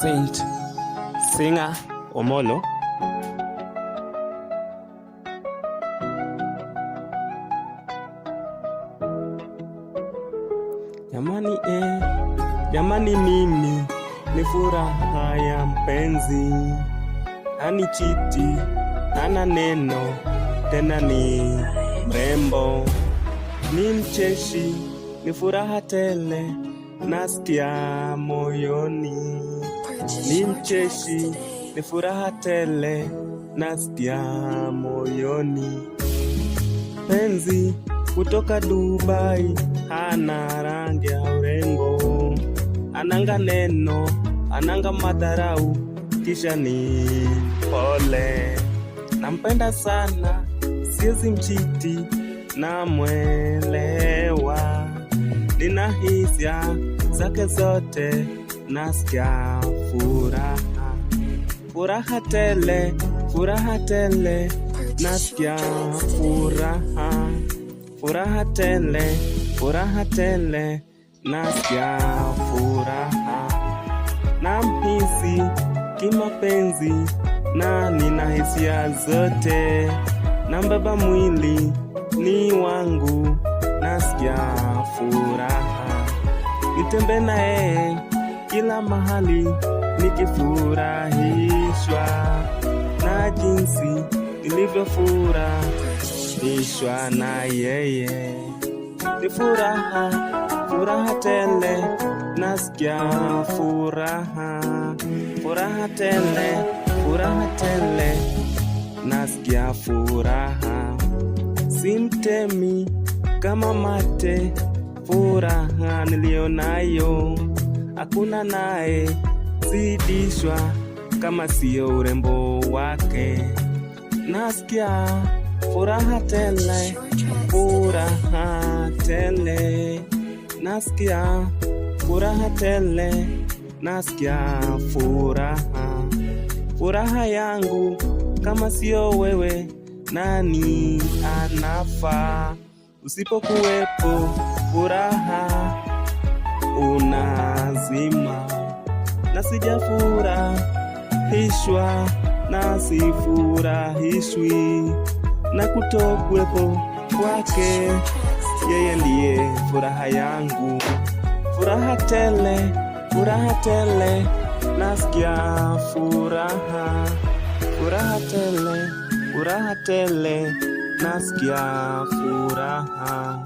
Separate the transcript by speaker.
Speaker 1: Saint Singer Omolo. Jamani mimi ni furaha ya mpenzi, hani chiti, hana neno, tena ni mrembo, ni mcheshi, ni furaha tele, nasikia moyoni. Ni mcheshi, ni furaha tele, nasikia moyoni. Penzi kutoka Dubai, hana rangi ya urembo, ananga neno, ananga madharau, kisha ni pole. Nampenda sana, siwezi mchiti, namwelewa, nina hisia zake zote, nasikia furaha. Furaha tele, furaha tele, nasikia furaha. Furaha tele, furaha tele, nasikia furaha. Namhisi kimapenzi na nina hisia zote, nambeba mwili ni wangu, nasikia furaha. Nitembe na yeye kila mahali, nikifurahishwa na jinsi nilivyofurahishwa na yeye. Ni furaha, furaha tele, nasikia furaha. Furaha tele, furaha tele, nasikia furaha. Simtemi kama mate, furaha nilionayo, hakuna naye zidishwa kama sio urembo wake. Nasikia furaha tele, furaha tele, nasikia furaha tele, nasikia furaha. Furaha yangu kama sio wewe, nani anafaa? Usipokuwepo furaha unazima, na sijafurahishwa na sifurahishwi na kutokuwepo kwake. Yeye ndiye furaha yangu. Furaha tele, furaha tele, nasikia furaha. Furaha tele, furaha tele, nasikia furaha.